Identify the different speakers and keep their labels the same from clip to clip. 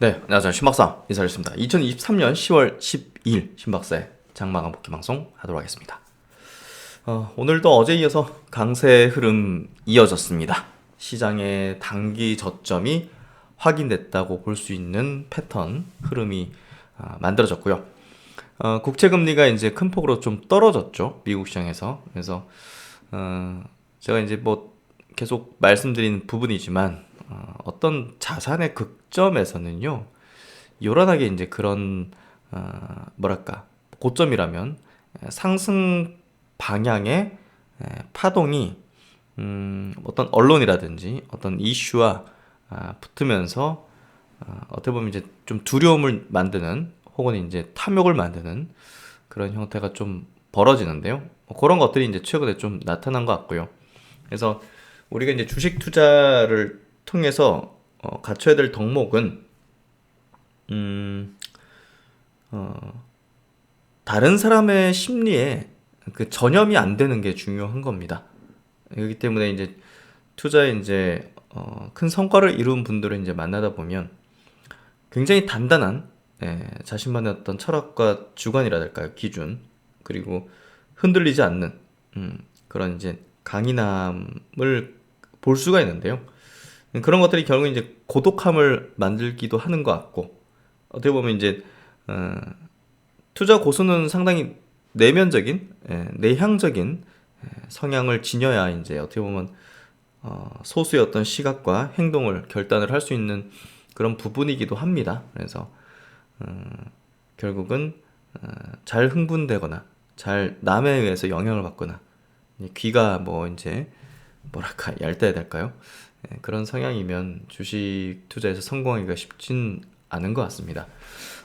Speaker 1: 네, 안녕하세요. 신박사 인사드리겠습니다. 2023년 10월 12일 신박사의 장마감 복귀 방송 하도록 하겠습니다. 오늘도 어제 이어서 강세 흐름 이어졌습니다. 시장의 단기 저점이 확인됐다고 볼 수 있는 패턴 흐름이 만들어졌고요. 국채금리가 이제 큰 폭으로 좀 떨어졌죠. 미국 시장에서. 그래서 제가 이제 뭐 계속 말씀드린 부분이지만 어떤 자산의 극점에서는요, 요란하게 이제 그런 뭐랄까 고점이라면 상승 방향의 파동이 어떤 언론이라든지 어떤 이슈와 붙으면서 어떻게 보면 이제 좀 두려움을 만드는 혹은 이제 탐욕을 만드는 그런 형태가 좀 벌어지는데요. 그런 것들이 이제 최근에 좀 나타난 것 같고요. 그래서 우리가 이제 주식 투자를 통해서 갖춰야 될 덕목은 다른 사람의 심리에 그 전염이 안 되는 게 중요한 겁니다. 그렇기 때문에 이제 투자에 이제 큰 성과를 이룬 분들을 이제 만나다 보면 굉장히 단단한 자신만의 어떤 철학과 주관이라 할까요? 기준, 그리고 흔들리지 않는 그런 이제 강인함을 볼 수가 있는데요. 그런 것들이 결국 이제 고독함을 만들기도 하는 것 같고, 어떻게 보면 이제 투자 고수는 상당히 내면적인, 내향적인 성향을 지녀야 이제 어떻게 보면 소수의 어떤 시각과 행동을 결단을 할 수 있는 그런 부분이기도 합니다. 그래서 결국은 잘 흥분되거나 잘 남에 의해서 영향을 받거나 귀가 뭐 이제 뭐랄까 얇다야 될까요? 그런 성향이면 주식 투자에서 성공하기가 쉽진 않은 것 같습니다.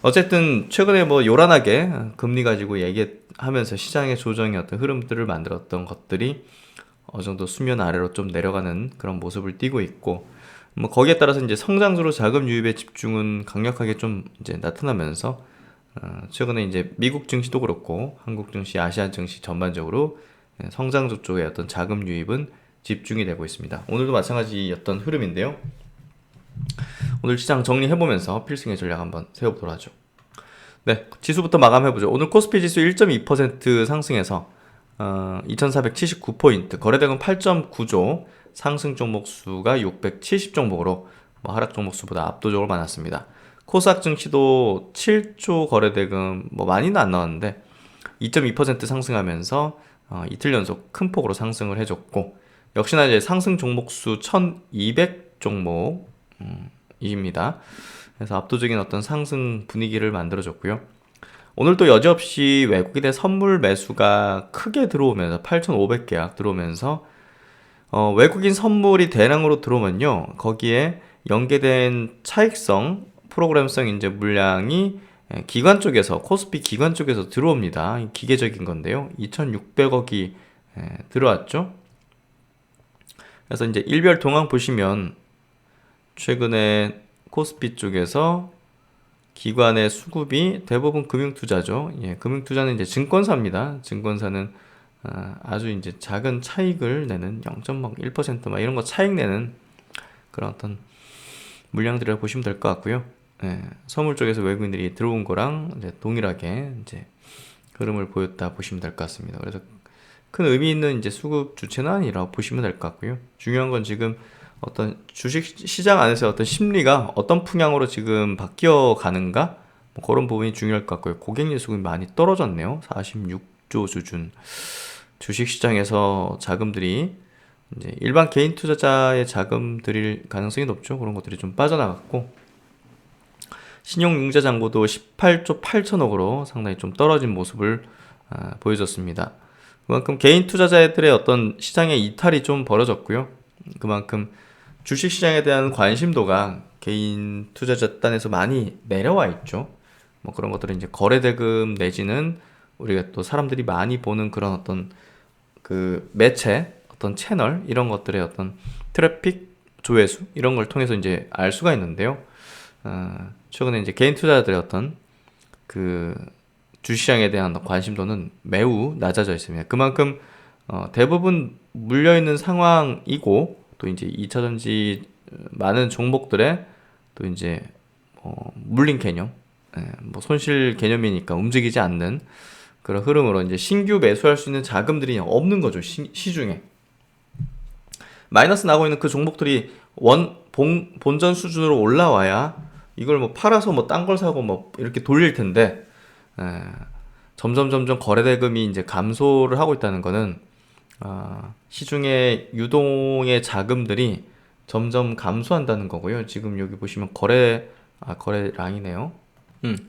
Speaker 1: 어쨌든 최근에 뭐 요란하게 금리 가지고 얘기하면서 시장의 조정의 어떤 흐름들을 만들었던 것들이 어느 정도 수면 아래로 좀 내려가는 그런 모습을 띠고 있고, 뭐 거기에 따라서 이제 성장주로 자금 유입에 집중은 강력하게 좀 이제 나타나면서 최근에 이제 미국 증시도 그렇고 한국 증시, 아시아 증시 전반적으로 성장주 쪽의 어떤 자금 유입은 집중이 되고 있습니다. 오늘도 마찬가지였던 흐름인데요. 오늘 시장 정리해보면서 필승의 전략 한번 세워보도록 하죠. 네, 지수부터 마감해보죠. 오늘 코스피 지수 1.2% 상승해서 2479포인트, 거래대금 8.9조, 상승 종목 수가 670 종목으로 뭐 하락 종목 수보다 압도적으로 많았습니다. 코스닥 증시도 7조 거래대금 뭐 많이는 안 나왔는데 2.2% 상승하면서 이틀 연속 큰 폭으로 상승을 해줬고, 역시나 이제 상승 종목 수 1200 종목입니다. 그래서 압도적인 어떤 상승 분위기를 만들어줬고요. 오늘도 여지없이 외국인의 선물 매수가 크게 들어오면서 8,500계약 들어오면서 외국인 선물이 대량으로 들어오면요, 거기에 연계된 차익성, 프로그램성 이제 물량이 기관 쪽에서, 코스피 기관 쪽에서 들어옵니다. 기계적인 건데요. 2,600억이 들어왔죠. 그래서 이제 일별 동향 보시면 최근에 코스피 쪽에서 기관의 수급이 대부분 금융투자죠. 예, 금융투자는 이제 증권사입니다. 증권사는 아주 이제 작은 차익을 내는 0.1%막 이런 거 차익 내는 그런 어떤 물량들을 보시면 될 것 같고요. 예, 선물 쪽에서 외국인들이 들어온 거랑 이제 동일하게 이제 흐름을 보였다 보시면 될 것 같습니다. 그래서 큰 의미 있는 이제 수급 주체는 아니라고 보시면 될 것 같고요. 중요한 건 지금 어떤 주식 시장 안에서 어떤 심리가 어떤 풍향으로 지금 바뀌어 가는가, 뭐 그런 부분이 중요할 것 같고요. 고객님 수급이 많이 떨어졌네요. 46조 수준. 주식 시장에서 자금들이 이제 일반 개인 투자자의 자금 들일 가능성이 높죠. 그런 것들이 좀 빠져나갔고, 신용융자 잔고도 18조 8천억으로 상당히 좀 떨어진 모습을 보여줬습니다. 그만큼 개인 투자자들의 어떤 시장의 이탈이 좀 벌어졌고요. 그만큼 주식시장에 대한 관심도가 개인 투자자 단에서 많이 내려와 있죠. 뭐 그런 것들은 이제 거래대금 내지는 우리가 또 사람들이 많이 보는 그런 어떤 그 매체, 어떤 채널, 이런 것들의 어떤 트래픽, 조회수, 이런 걸 통해서 이제 알 수가 있는데요. 최근에 이제 개인 투자자들의 어떤 그 주시장에 대한 관심도는 매우 낮아져 있습니다. 그만큼 대부분 물려있는 상황이고, 또 이제 2차전지 많은 종목들의 또 이제 물린 개념, 뭐 손실 개념이니까 움직이지 않는 그런 흐름으로 이제 신규 매수할 수 있는 자금들이 없는 거죠. 시중에. 마이너스 나고 있는 그 종목들이 본전 수준으로 올라와야 이걸 뭐 팔아서 뭐 딴 걸 사고 뭐 이렇게 돌릴 텐데, 점점 거래대금이 이제 감소를 하고 있다는 거는, 시중의 유동의 자금들이 점점 감소한다는 거고요. 지금 여기 보시면 거래량이네요.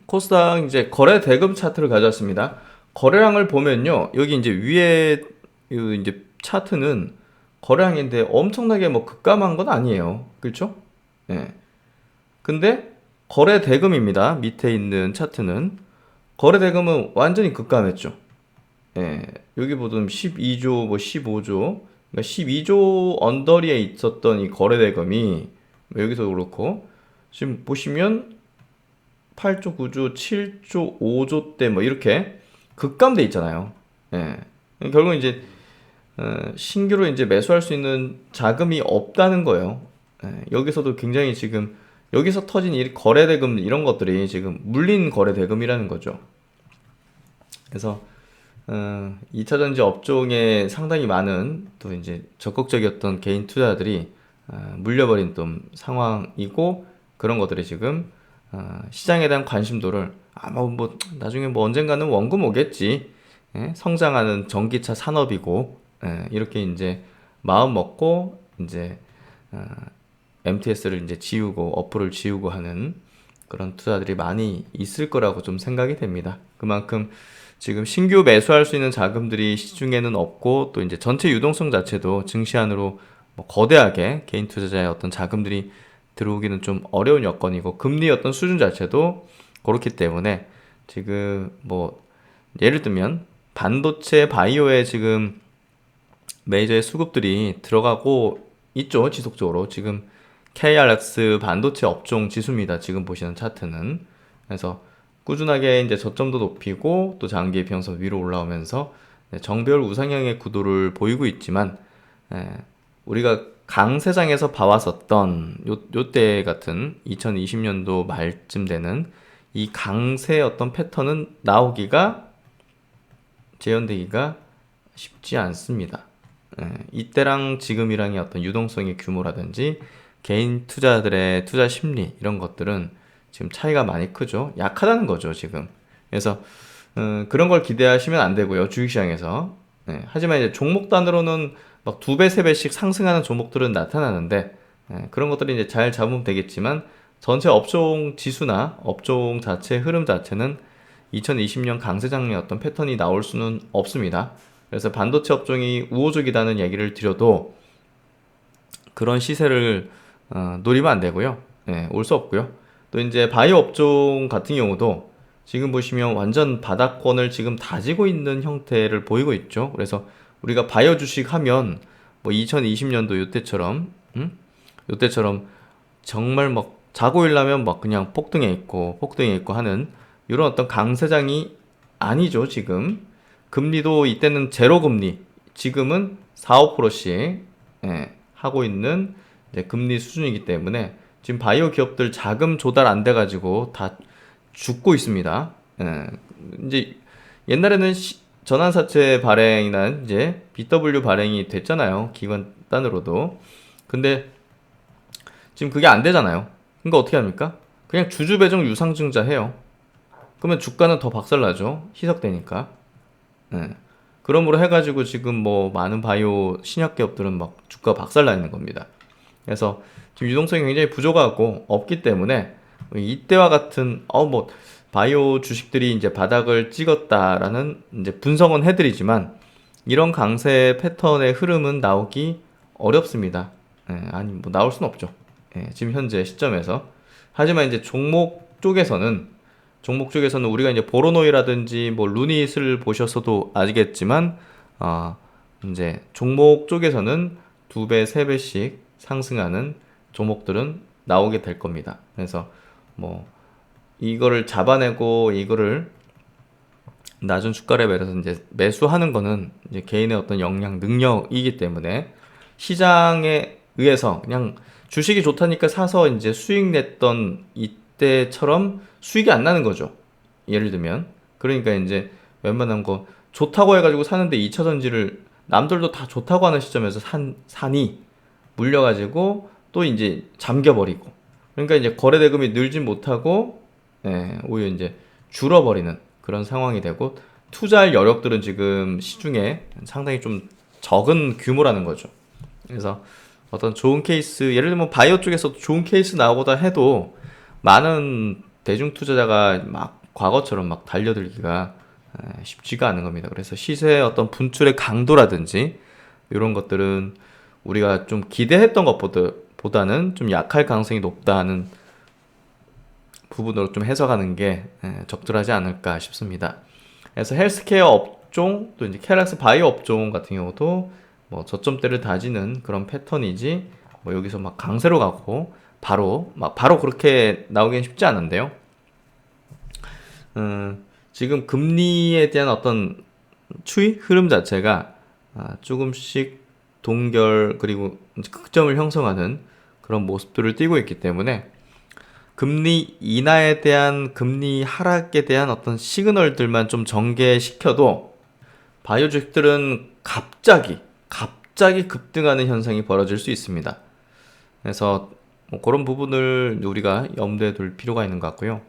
Speaker 1: 코스닥 이제 거래 대금 차트를 가져왔습니다. 거래량을 보면요, 여기 이제 위에 이제 차트는 거래량인데 엄청나게 뭐 급감한 건 아니에요. 그렇죠? 예. 근데 거래 대금입니다. 밑에 있는 차트는 거래 대금은 완전히 급감했죠. 예. 여기 보면 12조, 뭐 15조, 그러니까 12조 언저리에 있었던 이 거래 대금이 여기서 그렇고, 지금 보시면 8조, 9조, 7조, 5조 대 뭐 이렇게 급감돼 있잖아요. 예. 결국 이제 신규로 이제 매수할 수 있는 자금이 없다는 거예요. 예. 여기서도 굉장히 지금 여기서 터진 이 거래 대금 이런 것들이 지금 물린 거래 대금이라는 거죠. 그래서 2차전지 업종에 상당히 많은 또 이제 적극적이었던 개인 투자들이 물려버린 좀 상황이고, 그런 것들이 지금 시장에 대한 관심도를 아마 뭐 나중에 뭐 언젠가는 원금 오겠지, 예? 성장하는 전기차 산업이고, 예, 이렇게 이제 마음 먹고 이제 MTS를 이제 지우고 어플을 지우고 하는 그런 투자들이 많이 있을 거라고 좀 생각이 됩니다. 그만큼 지금 신규 매수할 수 있는 자금들이 시중에는 없고, 또 이제 전체 유동성 자체도 증시 안으로 뭐 거대하게 개인 투자자의 어떤 자금들이 들어오기는 좀 어려운 여건이고, 금리 어떤 수준 자체도 그렇기 때문에 지금 뭐 예를 들면 반도체 바이오에 지금 메이저의 수급들이 들어가고 있죠. 지속적으로 지금 KRX 반도체 업종 지수입니다. 지금 보시는 차트는. 그래서 꾸준하게 이제 저점도 높이고 또 장기 평선 위로 올라오면서 정배열 우상향의 구도를 보이고 있지만, 우리가 강세장에서 봐왔었던 요때 같은 2020년도 말쯤 되는 이 강세 어떤 패턴은 나오기가, 재현되기가 쉽지 않습니다. 이때랑 지금이랑의 어떤 유동성의 규모라든지 개인 투자들의 투자 심리 이런 것들은 지금 차이가 많이 크죠. 약하다는 거죠, 지금. 그래서 그런 걸 기대하시면 안 되고요, 주식시장에서. 하지만 이제 종목 단으로는 막 2배, 3배씩 상승하는 종목들은 나타나는데, 그런 것들이 이제 잘 잡으면 되겠지만, 전체 업종 지수나 업종 자체 흐름 자체는 2020년 강세장의 어떤 패턴이 나올 수는 없습니다. 그래서 반도체 업종이 우호적이라는 얘기를 드려도 그런 시세를 노리면 안 되고요. 올 수 없고요. 또 이제 바이오 업종 같은 경우도 지금 보시면 완전 바닥권을 지금 다지고 있는 형태를 보이고 있죠. 그래서 우리가 바이오 주식 하면 뭐 2020년도 요때처럼 정말 막 자고 일라면 막 그냥 폭등해 있고 하는 이런 어떤 강세장이 아니죠, 지금. 금리도 이때는 제로 금리, 지금은 4, 5%씩 하고 있는 이제 금리 수준이기 때문에 지금 바이오 기업들 자금 조달 안 돼가지고 다 죽고 있습니다. 이제 옛날에는 전환사채 발행이나 이제 BW 발행이 됐잖아요, 기관 단으로도. 근데 지금 그게 안 되잖아요. 그러니까 어떻게 합니까? 그냥 주주배정 유상증자 해요. 그러면 주가는 더 박살나죠, 희석되니까. 그러므로 해가지고 지금 뭐 많은 바이오 신약 기업들은 막 주가 박살나 있는 겁니다. 그래서 지금 유동성이 굉장히 부족하고 없기 때문에 이때와 같은 뭐 바이오 주식들이 이제 바닥을 찍었다라는 이제 분석은 해드리지만, 이런 강세 패턴의 흐름은 나오기 어렵습니다. 아니 뭐 나올 수는 없죠. 지금 현재 시점에서. 하지만 이제 종목 쪽에서는 우리가 이제 보로노이라든지 뭐 루닛을 보셨어도 아시겠지만, 이제 종목 쪽에서는 2배, 3배씩 상승하는 종목들은 나오게 될 겁니다. 그래서 뭐 이거를 잡아내고 이거를 낮은 주가 레벨에서 이제 매수하는 거는 이제 개인의 어떤 역량, 능력이기 때문에, 시장에 의해서 그냥 주식이 좋다니까 사서 이제 수익 냈던 때처럼 수익이 안 나는 거죠. 예를 들면. 그러니까 이제 웬만한 거 좋다고 해가지고 사는데 2차전지를 남들도 다 좋다고 하는 시점에서 산이 물려가지고 또 이제 잠겨버리고. 그러니까 이제 거래 대금이 늘지 못하고, 오히려 이제 줄어버리는 그런 상황이 되고, 투자할 여력들은 지금 시중에 상당히 좀 적은 규모라는 거죠. 그래서 어떤 좋은 케이스, 예를 들면 바이오 쪽에서 좋은 케이스 나오고다 해도 많은 대중 투자자가 막 과거처럼 막 달려들기가 쉽지가 않은 겁니다. 그래서 시세의 어떤 분출의 강도라든지 이런 것들은 우리가 좀 기대했던 것보다는 좀 약할 가능성이 높다는 부분으로 좀 해석하는 게 적절하지 않을까 싶습니다. 그래서 헬스케어 업종 또 이제 캐락스 바이오 업종 같은 경우도 뭐 저점대를 다지는 그런 패턴이지 뭐 여기서 막 강세로 가고 바로 그렇게 나오기는 쉽지 않은데요. 지금 금리에 대한 어떤 추이 흐름 자체가 조금씩 동결 그리고 극점을 형성하는 그런 모습들을 띠고 있기 때문에 금리 인하에 대한 금리 하락에 대한 어떤 시그널들만 좀 전개시켜도 바이오 주식들은 갑자기 급등하는 현상이 벌어질 수 있습니다. 그래서 뭐 그런 부분을 우리가 염두에 둘 필요가 있는 것 같고요.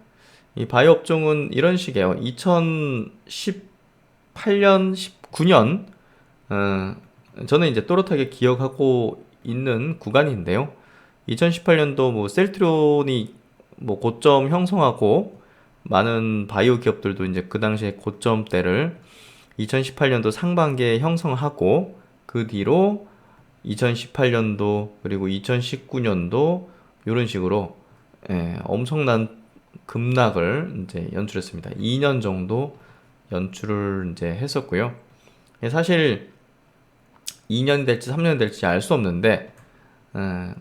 Speaker 1: 이 바이오 업종은 이런 식이에요. 2018년, 19년 저는 이제 또렷하게 기억하고 있는 구간인데요. 2018년도 뭐 셀트리온이 뭐 고점 형성하고 많은 바이오 기업들도 이제 그 당시에 고점대를 2018년도 상반기에 형성하고 그 뒤로 2018년도 그리고 2019년도 이런 식으로 엄청난 급락을 이제 연출했습니다. 2년 정도 연출을 이제 했었고요. 사실 2년이 될지 3년이 될지 알 수 없는데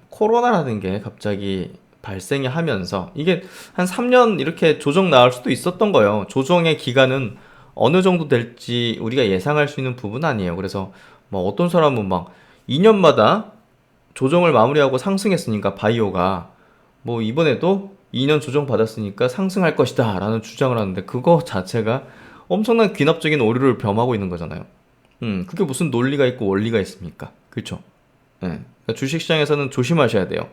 Speaker 1: 코로나라는 게 갑자기 발생이 하면서 이게 한 3년 이렇게 조정 나올 수도 있었던 거예요. 조정의 기간은 어느 정도 될지 우리가 예상할 수 있는 부분 아니에요. 그래서 뭐 어떤 사람은 막 2년마다 조정을 마무리하고 상승했으니까 바이오가 뭐 이번에도 2년 조정 받았으니까 상승할 것이다 라는 주장을 하는데 그거 자체가 엄청난 귀납적인 오류를 범하고 있는 거잖아요. 그게 무슨 논리가 있고 원리가 있습니까? 그렇죠? 그러니까 주식시장에서는 조심하셔야 돼요.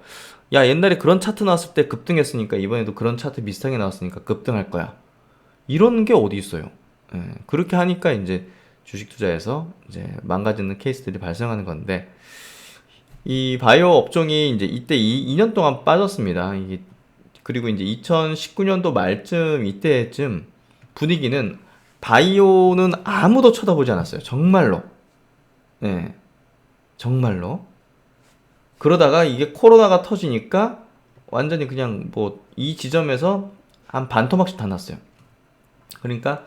Speaker 1: 야, 옛날에 그런 차트 나왔을 때 급등했으니까 이번에도 그런 차트 비슷하게 나왔으니까 급등할 거야. 이런 게 어디 있어요? 그렇게 하니까 이제 주식 투자에서 이제 망가지는 케이스들이 발생하는 건데 이 바이오 업종이 이제 이때 2년 동안 빠졌습니다. 그리고 이제 2019년도 말쯤 이때쯤 분위기는 바이오는 아무도 쳐다보지 않았어요. 정말로. 정말로. 그러다가 이게 코로나가 터지니까 완전히 그냥 뭐 이 지점에서 한 반토막씩 다 났어요. 그러니까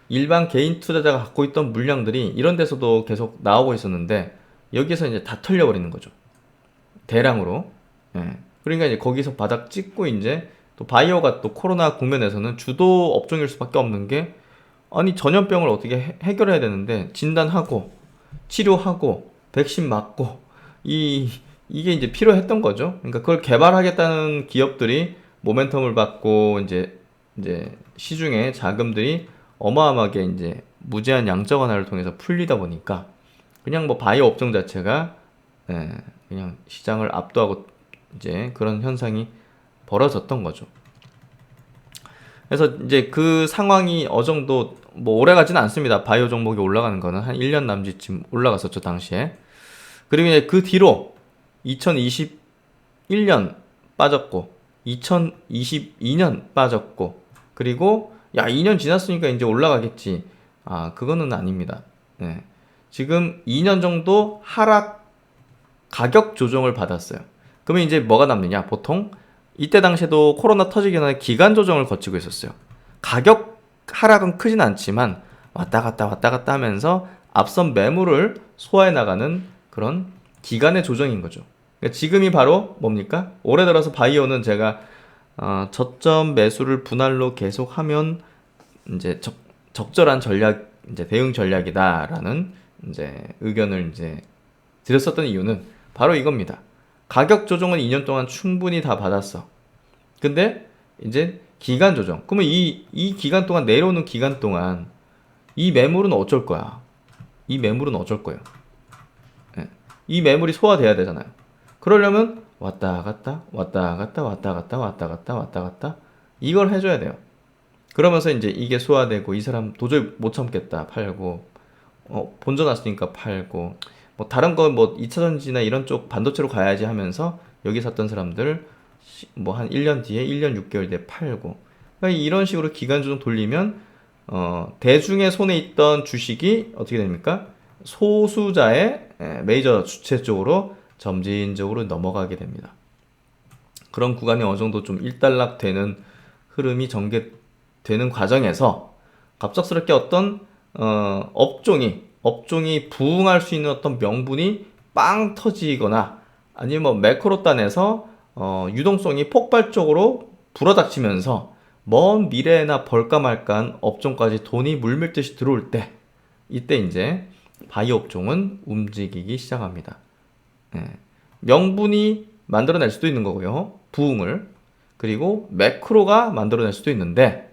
Speaker 1: 일반 개인 투자자가 갖고 있던 물량들이 이런 데서도 계속 나오고 있었는데 여기서 이제 다 털려버리는 거죠. 대량으로. 그러니까 이제 거기서 바닥 찍고 이제 또 바이오가 또 코로나 국면에서는 주도 업종일 수밖에 없는 게 아니 전염병을 어떻게 해결해야 되는데 진단하고 치료하고 백신 맞고 이게 이제 필요했던 거죠. 그러니까 그걸 개발하겠다는 기업들이 모멘텀을 받고 이제 시중에 자금들이 어마어마하게 이제 무제한 양적 완화를 통해서 풀리다 보니까 그냥 뭐 바이오 업종 자체가 그냥 시장을 압도하고 이제 그런 현상이 벌어졌던 거죠. 그래서 이제 그 상황이 어느 정도 뭐 오래 가지는 않습니다. 바이오 종목이 올라가는 거는 한 1년 남짓쯤 올라갔었죠, 당시에. 그리고 이제 그 뒤로 2021년 빠졌고 2022년 빠졌고 그리고 야 2년 지났으니까 이제 올라가겠지. 그거는 아닙니다. 지금 2년 정도 하락 가격 조정을 받았어요. 그러면 이제 뭐가 남느냐? 보통 이때 당시에도 코로나 터지기 전에 기간 조정을 거치고 있었어요. 가격 하락은 크진 않지만 왔다 갔다 하면서 앞선 매물을 소화해 나가는 그런 기간의 조정인 거죠. 그러니까 지금이 바로 뭡니까? 올해 들어서 바이오는 제가 저점 매수를 분할로 계속하면 이제 적절한 전략, 이제 대응 전략이다라는 이제 의견을 이제 드렸었던 이유는 바로 이겁니다. 가격 조정은 2년 동안 충분히 다 받았어. 근데 이제 기간 조정. 그러면 이 기간 동안 내려오는 기간 동안 이 매물은 어쩔 거야? 이 매물은 어쩔 거예요? 예. 이 매물이 소화돼야 되잖아요. 그러려면 왔다 갔다 왔다 갔다 왔다 갔다 왔다 갔다 왔다 갔다 이걸 해줘야 돼요. 그러면서 이제 이게 소화되고 이 사람 도저히 못 참겠다 팔고 본전 왔으니까 팔고 뭐 다른 거 뭐 2차 전지나 이런 쪽 반도체로 가야지 하면서 여기 샀던 사람들 뭐 한 1년 뒤에 1년 6개월 뒤에 팔고 그러니까 이런 식으로 기간 조정 돌리면 대중의 손에 있던 주식이 어떻게 됩니까? 소수자의 메이저 주체 쪽으로 점진적으로 넘어가게 됩니다. 그런 구간이 어느 정도 좀 일단락되는 흐름이 전개되는 과정에서 갑작스럽게 어떤 업종이 부응할 수 있는 어떤 명분이 빵 터지거나 아니면 뭐 매크로 단에서 유동성이 폭발적으로 불어닥치면서 먼 미래에나 벌까 말까한 업종까지 돈이 물밀듯이 들어올 때 이때 이제 바이오 업종은 움직이기 시작합니다. 예. 명분이 만들어낼 수도 있는 거고요. 부응을. 그리고 매크로가 만들어낼 수도 있는데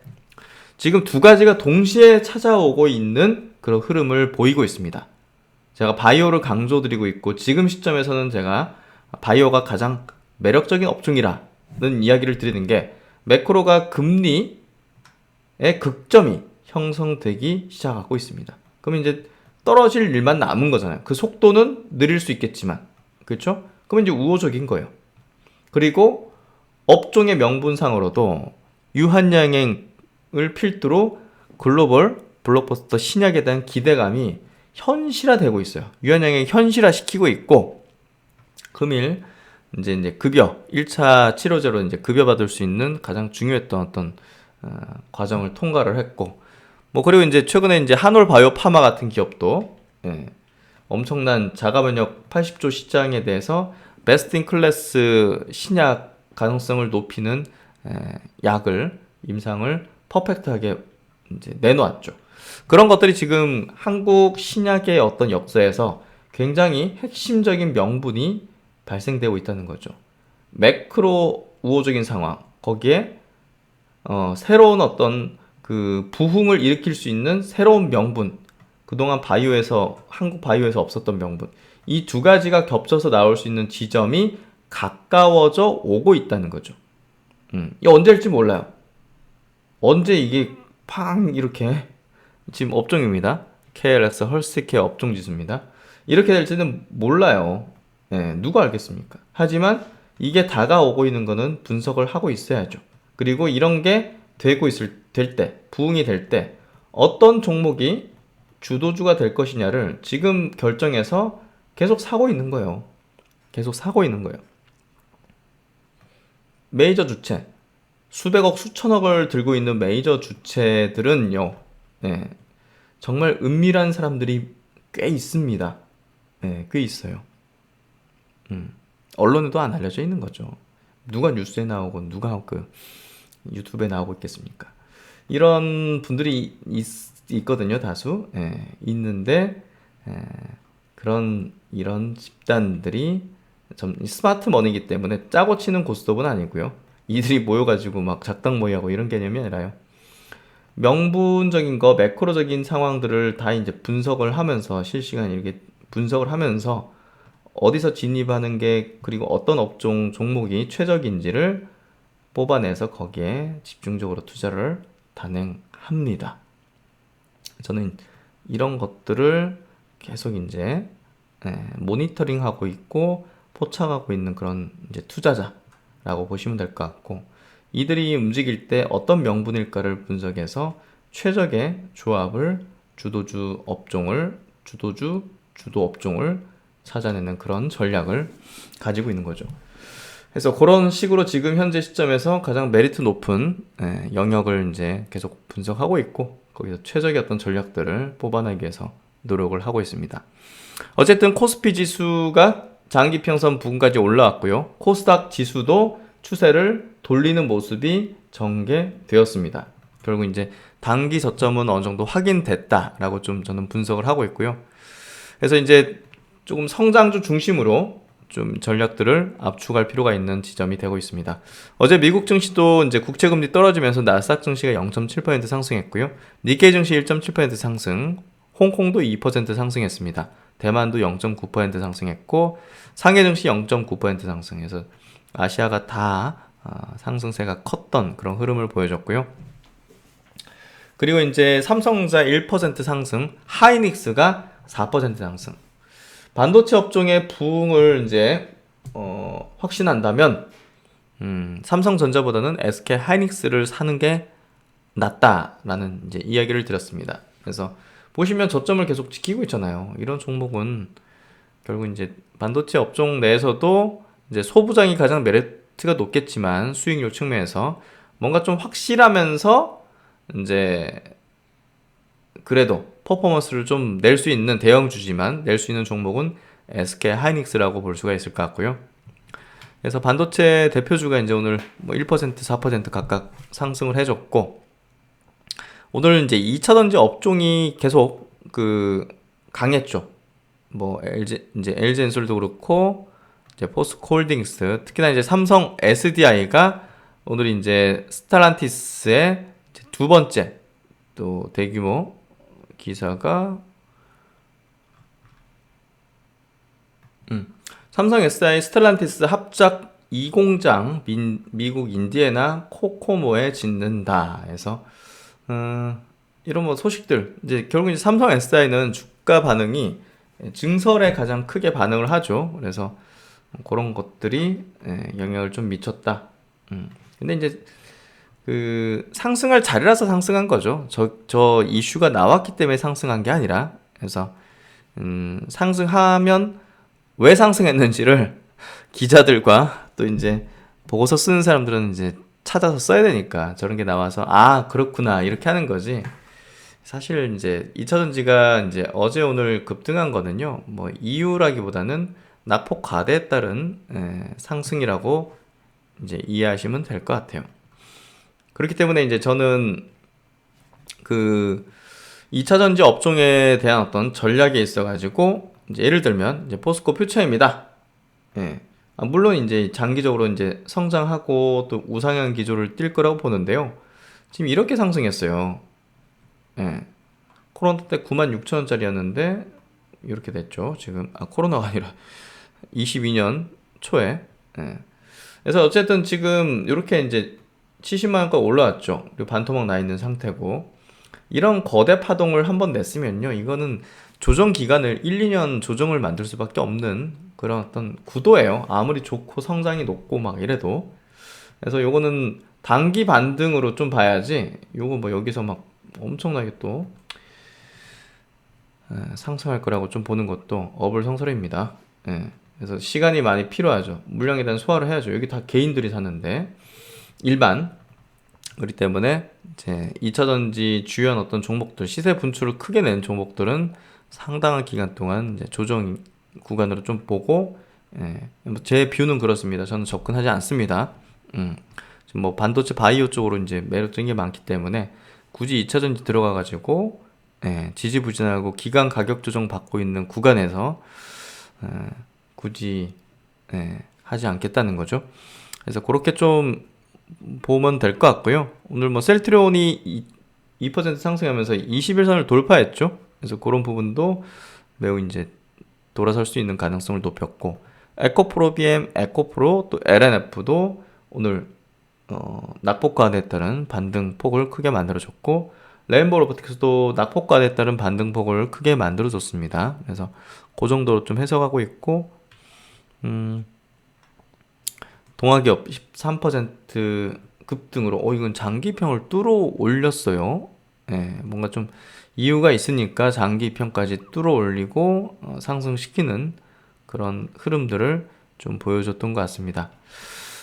Speaker 1: 지금 두 가지가 동시에 찾아오고 있는 그런 흐름을 보이고 있습니다. 제가 바이오를 강조드리고 있고 지금 시점에서는 제가 바이오가 가장 매력적인 업종이라는 이야기를 드리는 게 매크로가 금리의 극점이 형성되기 시작하고 있습니다. 그럼 이제 떨어질 일만 남은 거잖아요. 그 속도는 느릴 수 있겠지만 그렇죠? 그러면 이제 우호적인 거예요. 그리고 업종의 명분상으로도 유한양행을 필두로 글로벌 블록버스터 신약에 대한 기대감이 현실화되고 있어요. 유한양행 현실화 시키고 있고 금일 이제 급여 1차 치료제로 이제 급여 받을 수 있는 가장 중요했던 어떤 과정을 통과를 했고 뭐 그리고 이제 최근에 이제 한올 바이오 파마 같은 기업도 엄청난 자가 면역 80조 시장에 대해서 베스트 인 클래스 신약 가능성을 높이는 약을 임상을 퍼펙트하게 이제 내놓았죠. 그런 것들이 지금 한국 신약의 어떤 역사에서 굉장히 핵심적인 명분이 발생되고 있다는 거죠. 매크로 우호적인 상황 거기에 새로운 어떤 그 부흥을 일으킬 수 있는 새로운 명분 그동안 바이오에서 한국 바이오에서 없었던 명분 이 두 가지가 겹쳐서 나올 수 있는 지점이 가까워져 오고 있다는 거죠. 이게 언제일지 몰라요. 언제 이게 팡 이렇게 지금 업종입니다. KLX 헐스케어 업종 지수입니다. 이렇게 될지는 몰라요. 누가 알겠습니까? 하지만 이게 다가오고 있는 거는 분석을 하고 있어야죠. 그리고 이런 게 될 때, 부응이 될 때 어떤 종목이 주도주가 될 것이냐를 지금 결정해서 계속 사고 있는 거예요. 계속 사고 있는 거예요. 메이저 주체, 수백억, 수천억을 들고 있는 메이저 주체들은요, 정말 은밀한 사람들이 꽤 있습니다. 꽤 있어요. 언론에도 안 알려져 있는 거죠. 누가 뉴스에 나오고 누가 그 유튜브에 나오고 있겠습니까? 이런 분들이 있거든요, 다수. 있는데 이런 집단들이 스마트 머니이기 때문에 짜고 치는 고스톱은 아니고요. 이들이 모여가지고 막 작당 모의하고 이런 개념이 아니라요. 명분적인 거, 매크로적인 상황들을 다 이제 분석을 하면서 실시간 이렇게 분석을 하면서 어디서 진입하는 게 그리고 어떤 업종 종목이 최적인지를 뽑아내서 거기에 집중적으로 투자를 단행합니다. 저는 이런 것들을 계속 이제 모니터링하고 있고 포착하고 있는 그런 이제 투자자라고 보시면 될 것 같고 이들이 움직일 때 어떤 명분일까를 분석해서 최적의 조합을 주도 업종을 찾아내는 그런 전략을 가지고 있는 거죠. 그래서 그런 식으로 지금 현재 시점에서 가장 메리트 높은 영역을 이제 계속 분석하고 있고 거기서 최적의 어떤 전략들을 뽑아내기 위해서 노력을 하고 있습니다. 어쨌든 코스피 지수가 장기 평선 부근까지 올라왔고요. 코스닥 지수도 추세를 돌리는 모습이 전개되었습니다. 결국 이제 단기 저점은 어느 정도 확인됐다라고 좀 저는 분석을 하고 있고요. 그래서 이제 조금 성장주 중심으로 좀 전략들을 압축할 필요가 있는 지점이 되고 있습니다. 어제 미국 증시도 이제 국채금리 떨어지면서 나스닥 증시가 0.7% 상승했고요. 니케이 증시 1.7% 상승, 홍콩도 2% 상승했습니다. 대만도 0.9% 상승했고 상해 증시 0.9% 상승해서 아시아가 다 상승세가 컸던 그런 흐름을 보여줬고요. 그리고 이제 삼성전자 1% 상승, 하이닉스가 4% 상승. 반도체 업종의 부흥을 이제 확신한다면 삼성전자보다는 SK 하이닉스를 사는 게 낫다라는 이제 이야기를 드렸습니다. 그래서 보시면 저점을 계속 지키고 있잖아요. 이런 종목은 결국 이제 반도체 업종 내에서도 이제 소부장이 가장 메리트가 높겠지만 수익률 측면에서 뭔가 좀 확실하면서 이제 그래도 퍼포먼스를 좀 낼 수 있는 대형주지만 낼 수 있는 종목은 SK 하이닉스라고 볼 수가 있을 것 같고요. 그래서 반도체 대표주가 이제 오늘 뭐 1%, 4% 각각 상승을 해줬고, 오늘 이제 2차전지 업종이 계속 강했죠. 뭐 이제 LG엔솔도 그렇고 이제 포스코홀딩스, 특히나 이제 삼성 SDI가 오늘 이제 스탈란티스의 두 번째 또 대규모 기사가 삼성 SDI 스텔란티스 합작 2공장 미국 인디애나 코코모에 짓는다 해서 이런 뭐 소식들 이제 결국 이제 삼성 SDI는 주가 반응이 증설에 가장 크게 반응을 하죠. 그래서 그런 것들이 영향을 좀 미쳤다. 근데 이제 상승할 자리라서 상승한 거죠. 저 이슈가 나왔기 때문에 상승한 게 아니라, 그래서 상승하면 왜 상승했는지를 기자들과 또 이제 보고서 쓰는 사람들은 이제 찾아서 써야 되니까 저런 게 나와서 그렇구나 이렇게 하는 거지. 사실 이제 2차전지가 이제 어제 오늘 급등한 거는요, 뭐 이유라기보다는 낙폭 과대에 따른 상승이라고 이제 이해하시면 될 것 같아요. 그렇기 때문에 이제 저는 2차전지 업종에 대한 어떤 전략에 있어가지고 이제 예를 들면 이제 포스코 퓨처입니다. 예. 물론 이제 장기적으로 이제 성장하고 또 우상향 기조를 띌 거라고 보는데요. 지금 이렇게 상승했어요. 예. 코로나 때 96,000원짜리였는데 이렇게 됐죠. 지금 코로나가 아니라 22년 초에. 예. 그래서 어쨌든 지금 이렇게 이제 70만 원까지 올라왔죠. 그리고 반토막 나 있는 상태고, 이런 거대 파동을 한번 냈으면요, 이거는 조정 기간을 1, 2년 조정을 만들 수밖에 없는 그런 어떤 구도예요. 아무리 좋고 성장이 높고 막 이래도. 그래서 요거는 단기 반등으로 좀 봐야지, 요거 뭐 여기서 막 엄청나게 또 상승할 거라고 좀 보는 것도 어불성설입니다. 그래서 시간이 많이 필요하죠. 물량에 대한 소화를 해야죠. 여기 다 개인들이 사는데 일반. 그렇기 때문에 이제 2차전지 주요한 어떤 종목들, 시세 분출을 크게 낸 종목들은 상당한 기간 동안 이제 조정 구간으로 좀 보고, 제 뷰는 그렇습니다. 저는 접근하지 않습니다. 지금 뭐 반도체 바이오 쪽으로 이제 매력적인 게 많기 때문에 굳이 2차전지 들어가가지고 지지부진하고 기간 가격 조정 받고 있는 구간에서 굳이 하지 않겠다는 거죠. 그래서 그렇게 좀 보면 될 것 같고요. 오늘 뭐 셀트리온이 2% 상승하면서 21선을 돌파했죠. 그래서 그런 부분도 매우 이제 돌아설 수 있는 가능성을 높였고, 에코프로 BM, 에코프로 또 LNF도 오늘 낙폭 과대에 따른 반등폭을 크게 만들어줬고, 레인보우 로보틱스도 낙폭 과대에 따른 반등폭을 크게 만들어줬습니다. 그래서 그 정도로 좀 해석하고 있고, 동아기업 13% 급등으로 이건 장기평을 뚫어 올렸어요. 뭔가 좀 이유가 있으니까 장기평까지 뚫어 올리고 상승시키는 그런 흐름들을 좀 보여줬던 것 같습니다.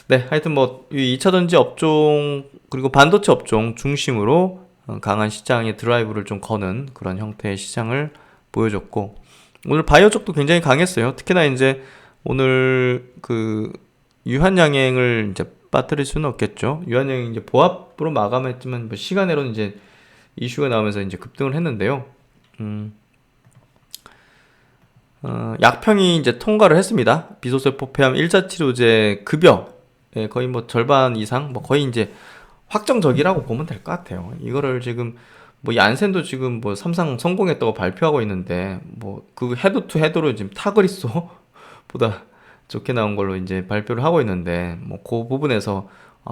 Speaker 1: 네, 하여튼 뭐 이 2차전지 업종 그리고 반도체 업종 중심으로 강한 시장의 드라이브를 좀 거는 그런 형태의 시장을 보여줬고, 오늘 바이오 쪽도 굉장히 강했어요. 특히나 이제 오늘 유한양행을 이제 빠뜨릴 수는 없겠죠. 유한양행 이제 보합으로 마감했지만 뭐 시간으로는 이제 이슈가 나오면서 이제 급등을 했는데요. 약평이 이제 통과를 했습니다. 비소세포 폐암 1차 치료제 급여 거의 뭐 절반 이상, 뭐 거의 이제 확정적이라고 보면 될 것 같아요. 이거를 지금 뭐 얀센도 지금 뭐 3상 성공했다고 발표하고 있는데 뭐 그 헤드 투 헤드로 지금 타그리소보다 좋게 나온 걸로 이제 발표를 하고 있는데 뭐 그 부분에서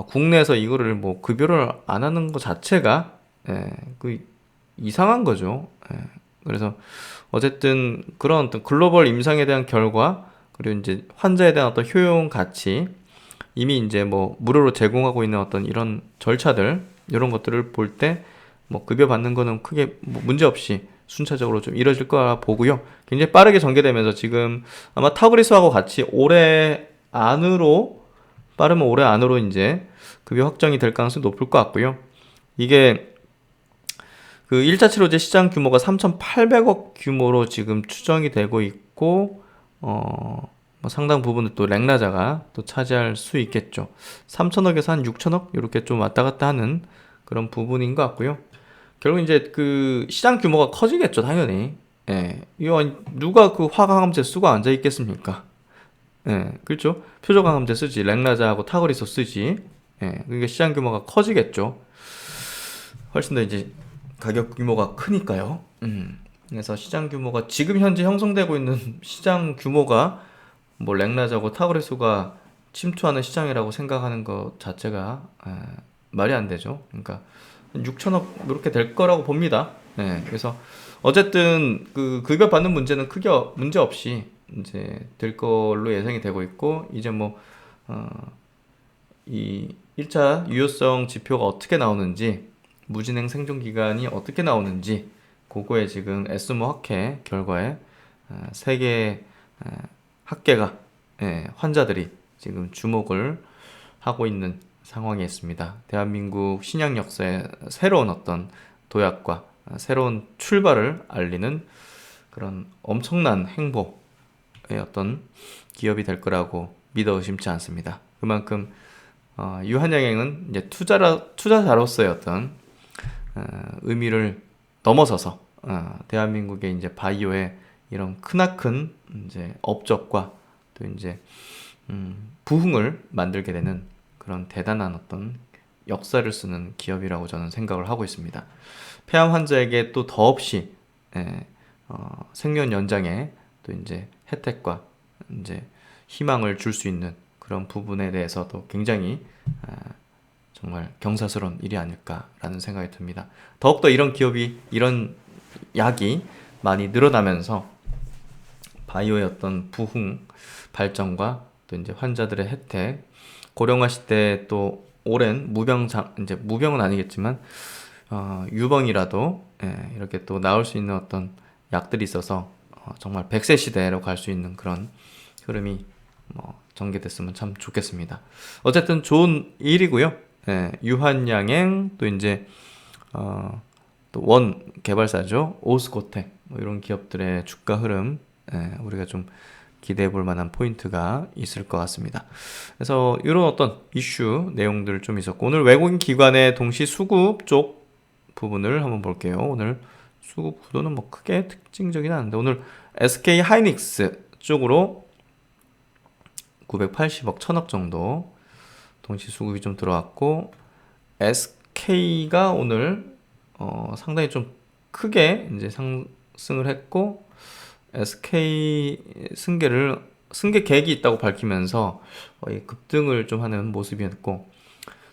Speaker 1: 국내에서 이거를 뭐 급여를 안 하는 것 자체가 그 이상한 거죠. 그래서 어쨌든 그런 어떤 글로벌 임상에 대한 결과 그리고 이제 환자에 대한 어떤 효용 가치 이미 이제 뭐 무료로 제공하고 있는 어떤 이런 절차들 이런 것들을 볼 때 뭐 급여 받는 거는 크게 뭐 문제 없이 순차적으로 좀 이뤄질 거라 보고요. 굉장히 빠르게 전개되면서 지금 아마 타브리스하고 같이 올해 안으로 빠르면 올해 안으로 이제 급여 확정이 될 가능성이 높을 것 같고요. 이게 그 1차 치료제 시장 규모가 3,800억 규모로 지금 추정이 되고 있고 뭐 상당 부분을 또 렉나자가 또 차지할 수 있겠죠. 3천억에서 한 6천억 이렇게 좀 왔다 갔다 하는 그런 부분인 것 같고요. 결국 이제 그 시장 규모가 커지겠죠, 당연히. 이거 누가 그 화강암제 쓰고 앉아 있겠습니까? 그렇죠. 표적항암제 쓰지, 렉나자하고 타거리소 쓰지. 그러니까 시장 규모가 커지겠죠. 훨씬 더 이제 가격 규모가 크니까요. 그래서 시장 규모가 지금 현재 형성되고 있는 시장 규모가 뭐 렉나자고 타그레소가 침투하는 시장이라고 생각하는 것 자체가 말이 안 되죠. 그러니까 6천억 이렇게 될 거라고 봅니다. 그래서 어쨌든 그 급여 받는 문제는 크게 문제 없이 이제 될 걸로 예상이 되고 있고 이제 뭐 이 1차 유효성 지표가 어떻게 나오는지 무진행 생존 기간이 어떻게 나오는지 그거에 지금 에스모 학회 결과에 세계 학계가 환자들이 지금 주목을 하고 있는 상황에 있습니다. 대한민국 신약 역사의 새로운 어떤 도약과 새로운 출발을 알리는 그런 엄청난 행보의 어떤 기업이 될 거라고 믿어 의심치 않습니다. 그만큼 유한양행은 이제 투자자로서의 어떤 의미를 넘어서서 대한민국의 이제 바이오의 이런 크나큰 이제 업적과 또 이제 부흥을 만들게 되는 그런 대단한 어떤 역사를 쓰는 기업이라고 저는 생각을 하고 있습니다. 폐암 환자에게 또 더없이 생명 연장에 또 이제 혜택과 이제 희망을 줄 수 있는 그런 부분에 대해서도 굉장히 정말 경사스러운 일이 아닐까라는 생각이 듭니다. 더욱더 이런 기업이 이런 약이 많이 늘어나면서 바이오의 어떤 부흥 발전과 또 이제 환자들의 혜택 고령화 시대에 또 오랜 이제 무병은 아니겠지만 유병이라도 이렇게 또 나올 수 있는 어떤 약들이 있어서 정말 100세 시대로 갈 수 있는 그런 흐름이 전개됐으면 참 좋겠습니다. 어쨌든 좋은 일이고요. 유한양행 또 이제 또 원 개발사죠. 오스코텍 뭐 이런 기업들의 주가 흐름 우리가 좀 기대해 볼 만한 포인트가 있을 것 같습니다. 그래서 이런 어떤 이슈 내용들 좀 있었고 오늘 외국인 기관의 동시 수급 쪽 부분을 한번 볼게요. 오늘 수급 구도는 뭐 크게 특징적이진 않은데 오늘 SK 하이닉스 쪽으로 980억, 1000억 정도 동시 수급이 좀 들어왔고 SK가 오늘 상당히 좀 크게 이제 상승을 했고 SK 승계 계획이 있다고 밝히면서 급등을 좀 하는 모습이었고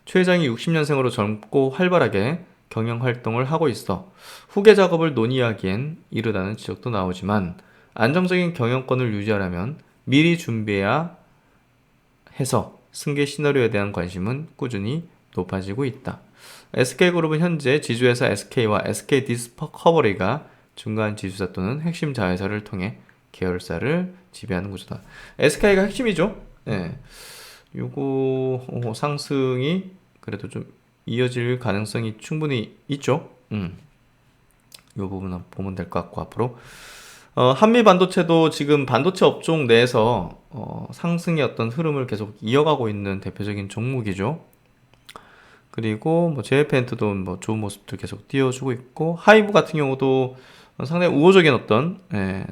Speaker 1: 최 회장이 60년생으로 젊고 활발하게 경영 활동을 하고 있어 후계 작업을 논의하기엔 이르다는 지적도 나오지만 안정적인 경영권을 유지하려면 미리 준비해야 해서 승계 시나리오에 대한 관심은 꾸준히 높아지고 있다. SK그룹은 현재 지주회사 SK와 SK 디스커버리가 중간 지주사 또는 핵심 자회사를 통해 계열사를 지배하는 구조다. SK가 핵심이죠. 요거 상승이 그래도 좀 이어질 가능성이 충분히 있죠. 요 부분은 보면 될 것 같고 앞으로 한미 반도체도 지금 반도체 업종 내에서 상승의 어떤 흐름을 계속 이어가고 있는 대표적인 종목이죠. 그리고 뭐 JF엔트도 뭐 좋은 모습들 계속 띄워주고 있고 하이브 같은 경우도 상당히 우호적인 어떤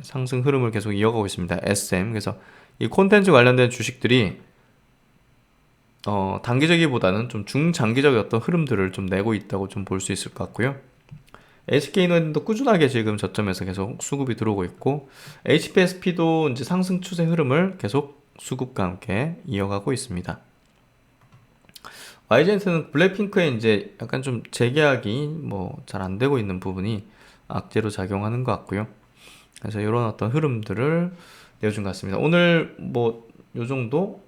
Speaker 1: 상승 흐름을 계속 이어가고 있습니다. SM. 그래서 이 콘텐츠 관련된 주식들이 단기적이보다는 좀 중장기적인 어떤 흐름들을 좀 내고 있다고 좀 볼 수 있을 것 같고요. SK이노엔도 꾸준하게 지금 저점에서 계속 수급이 들어오고 있고, HPSP도 이제 상승 추세 흐름을 계속 수급과 함께 이어가고 있습니다. YG엔트는 블랙핑크에 이제 약간 좀 재계약이 뭐 잘 안 되고 있는 부분이 악재로 작용하는 것 같고요. 그래서 이런 어떤 흐름들을 내어준 것 같습니다. 오늘 뭐 요 정도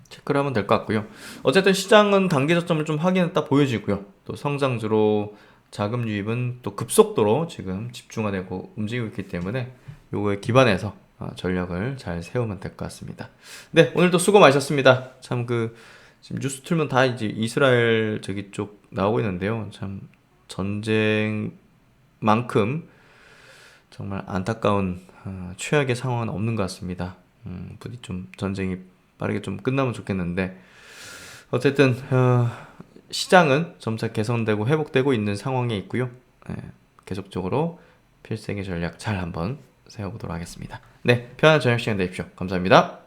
Speaker 1: 체크를 하면 될 것 같고요. 어쨌든 시장은 단기 저점을 좀 확인했다 보여지고요. 또 성장주로 자금 유입은 또 급속도로 지금 집중화되고 움직이고 있기 때문에 요거에 기반해서 전략을 잘 세우면 될 것 같습니다. 네, 오늘도 수고 많으셨습니다. 참 지금 뉴스 틀면 다 이제 이스라엘 저기 쪽 나오고 있는데요. 참 전쟁만큼 정말 안타까운 최악의 상황은 없는 것 같습니다. 부디 좀 전쟁이 빠르게 좀 끝나면 좋겠는데, 어쨌든 시장은 점차 개선되고 회복되고 있는 상황에 있고요. 계속적으로 필생의 전략 잘 한번 세워보도록 하겠습니다. 네, 편안한 저녁 시간 되십시오. 감사합니다.